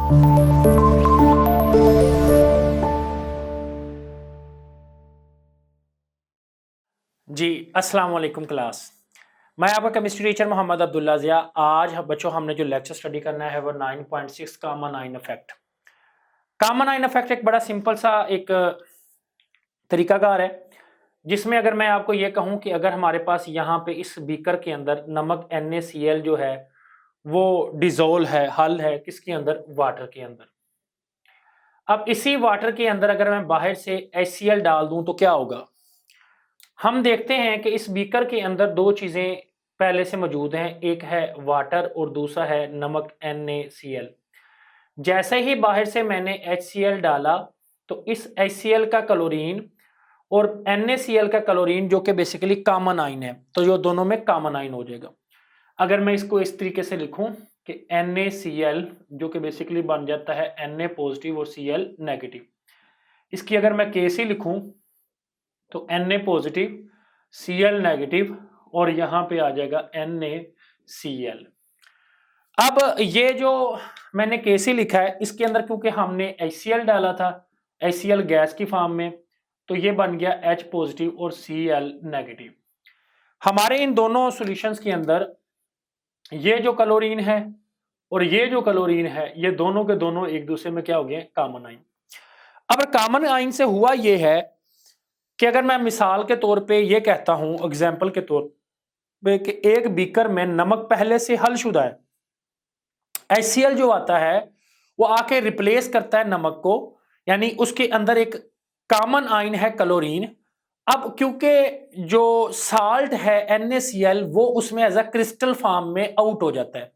जी अस्सलाम वालेकुम क्लास। मैं आपका केमिस्ट्री टीचर मोहम्मद अब्दुल्ला ज़िया। आज बच्चों हमने जो लेक्चर स्टडी करना है वो 9.6 common ion effect. Common ion effect एक बड़ा सिंपल सा एक तरीकाकार है, जिसमें अगर मैं आपको ये कहूँ कि अगर हमारे पास यहाँ पे इस बीकर के अंदर नमक NaCl जो है वो डिजोल्व है, हल है किसके अंदर, वाटर के अंदर। अब इसी वाटर के अंदर अगर मैं बाहर से HCl डाल दूं तो क्या होगा। हम देखते हैं कि इस बीकर के अंदर दो चीजें पहले से मौजूद हैं, एक है वाटर और दूसरा है नमक NaCl। जैसे ही बाहर से मैंने HCl डाला तो इस HCl का क्लोरीन और NaCl का क्लोरीन जो कि बेसिकली कॉमन आइन है, तो जो दोनों में कॉमन आइन हो जाएगा। अगर मैं इसको इस तरीके से लिखूं कि NaCl जो कि बेसिकली बन जाता है Na पॉजिटिव और Cl नेगेटिव, इसकी अगर मैं केसी लिखूं तो Na पॉजिटिव Cl नेगेटिव और यहां पे आ जाएगा NaCl। अब ये जो मैंने केसी लिखा है इसके अंदर क्योंकि हमने HCl डाला था, HCl गैस की फॉर्म में, तो ये बन गया H पॉजिटिव और Cl नेगेटिव। हमारे इन दोनों सॉल्यूशंस के अंदर ये जो क्लोरीन है और ये जो क्लोरीन है ये दोनों के दोनों एक दूसरे में क्या हो गए, कॉमन आइन। अब कॉमन आइन से हुआ ये है कि अगर मैं मिसाल के तौर पे ये कहता हूं, एग्जाम्पल के तौर पे कि एक बीकर में नमक पहले से हलशुदा है, HCl जो आता है वो आके रिप्लेस करता है नमक को, यानी उसके अंदर एक कॉमन आइन है क्लोरीन। अब क्योंकि जो साल्ट है NaCl वो उसमें एज अ क्रिस्टल फॉर्म में आउट हो जाता है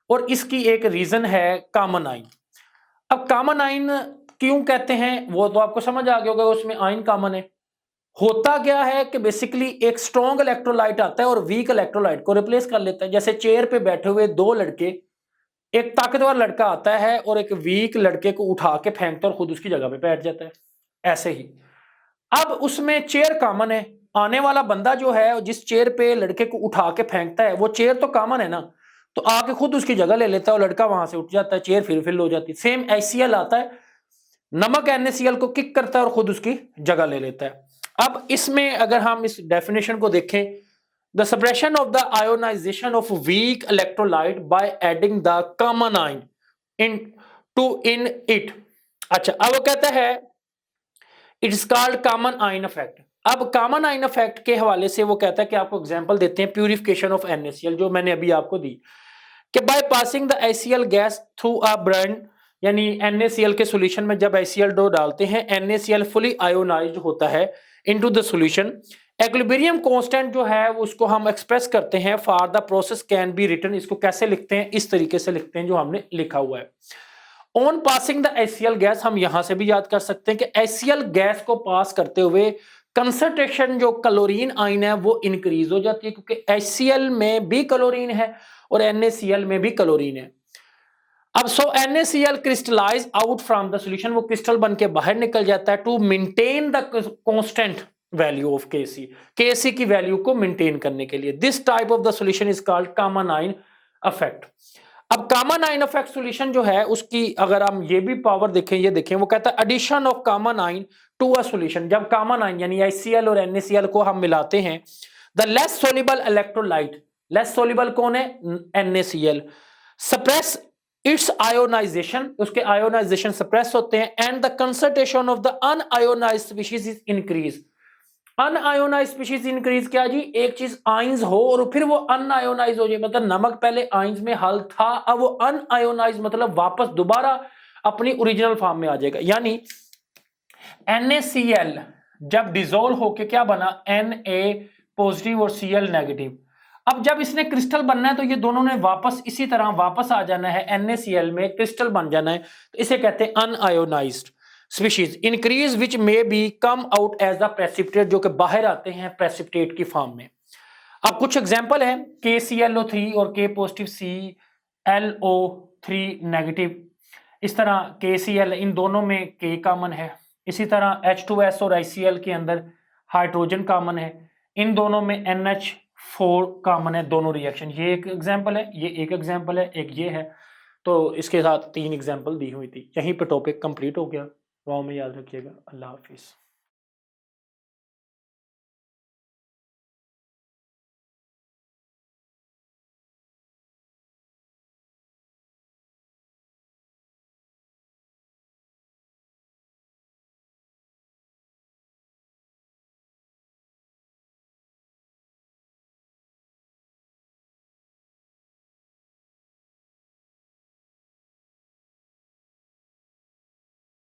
और इसकी एक रीजन है कॉमन आइन। अब कॉमन आइन क्यों कहते हैं वो तो आपको समझ आ गया होगा, उसमें आइन कॉमन है। होता क्या है कि बेसिकली एक स्ट्रॉन्ग इलेक्ट्रोलाइट आता है और वीक इलेक्ट्रोलाइट को रिप्लेस कर लेता है। जैसे चेयर पे बैठे हुए दो लड़के, एक ताकतवर लड़का आता है और एक वीक लड़के को उठा के फेंकता है और खुद उसकी जगह पे बैठ जाता है। ऐसे ही अब उसमें चेयर कॉमन है, आने वाला बंदा जो है जिस चेयर पे लड़के को उठा के फेंकता है वो चेयर तो कॉमन है ना, तो आके खुद उसकी जगह ले लेता है और लड़का वहां से उठ जाता है, चेयर फिल हो जाती है। सेम HCl आता है, नमक NaCl को किक करता है और खुद उसकी जगह ले लेता है। अब इसमें अगर हम इस डेफिनेशन को देखें, the suppression of the ionisation of weak electrolyte by adding the common ion in it. अच्छा, अब वो कहता है it is called common ion effect. अब कॉमन आइन इफेक्ट के हवाले से वो कहता है कि आपको एग्जांपल देते हैं प्यूरिफिकेशन ऑफ NaCl जो मैंने अभी आपको दी कि by passing the HCl gas through a brain, यानी NaCl के सॉल्यूशन में जब HCl दो डालते हैं NaCl फुली आयोनाइज्ड होता है into the solution. Equilibrium constant जो है उसको हम एक्सप्रेस करते हैं for the process can be written. इसको कैसे लिखते हैं, इस तरीके से लिखते हैं जो हमने लिखा हुआ है। On passing the HCl gas, हम यहां से भी याद कर सकते हैं कि HCl गैस को पास करते हुए कंसंट्रेशन जो क्लोरीन आइन है वो इंक्रीज हो जाती है, क्योंकि HCl में भी क्लोरीन है और NaCl में भी क्लोरीन है। अब so NaCl crystallise out from the solution, वो क्रिस्टल बन के बाहर निकल जाता है to maintain the constant value of Kc की वैल्यू को मेंटेन करने के लिए। This type of the solution is called common ion effect. अब कॉमन आइन इफेक्ट सॉल्यूशन जो है उसकी अगर हम ये भी पावर देखें, ये देखें, वो कहता है addition of common ion to a solution. जब कॉमन आइन यानी HCl और NaCl को हम मिलाते हैं, the less soluble electrolyte, less soluble कौन है, NaCl, सप्रेस इट्स आयोनाइजेशन, उसके आयोनाइजेशन सप्रेस होते हैं and the concentration of the unionised species is increase. Unionised species increase क्या जी, एक चीज आइंस हो और फिर वो अनआयोनाइज हो जाए, मतलब नमक पहले आइंस में हल था अब वो अनआयोनाइज मतलब वापस दोबारा अपनी ओरिजिनल फॉर्म में आ जाएगा। यानी NaCl जब डिसोल्व होके क्या बना, Na पॉजिटिव और Cl नेगेटिव। अब जब इसने क्रिस्टल बनना है तो ये दोनों ने वापस इसी तरह वापस आ जाना है, NaCl में क्रिस्टल बन जाना है, तो इसे कहते हैं unionised species increase which may be come out as the precipitate, जो कि बाहर आते हैं प्रेसिपिटेट की फॉर्म में। अब कुछ एग्जांपल है KClO3 और K पॉजिटिव ClO3 नेगेटिव। इस तरह KCl इन दोनों में K कॉमन है, इसी तरह H2S और HCl के अंदर हाइड्रोजन कॉमन है, इन दोनों में NH4 कॉमन है, दोनों रिएक्शन। ये एक एग्जांपल है, ये एक एग्जांपल है, एक ये है। तो इसके साथ 3 एग्जाम्पल दी हुई थी। यहीं पे टॉपिक कंप्लीट हो गया। दुआ में याद रखिएगा। अल्लाह हाफिज़।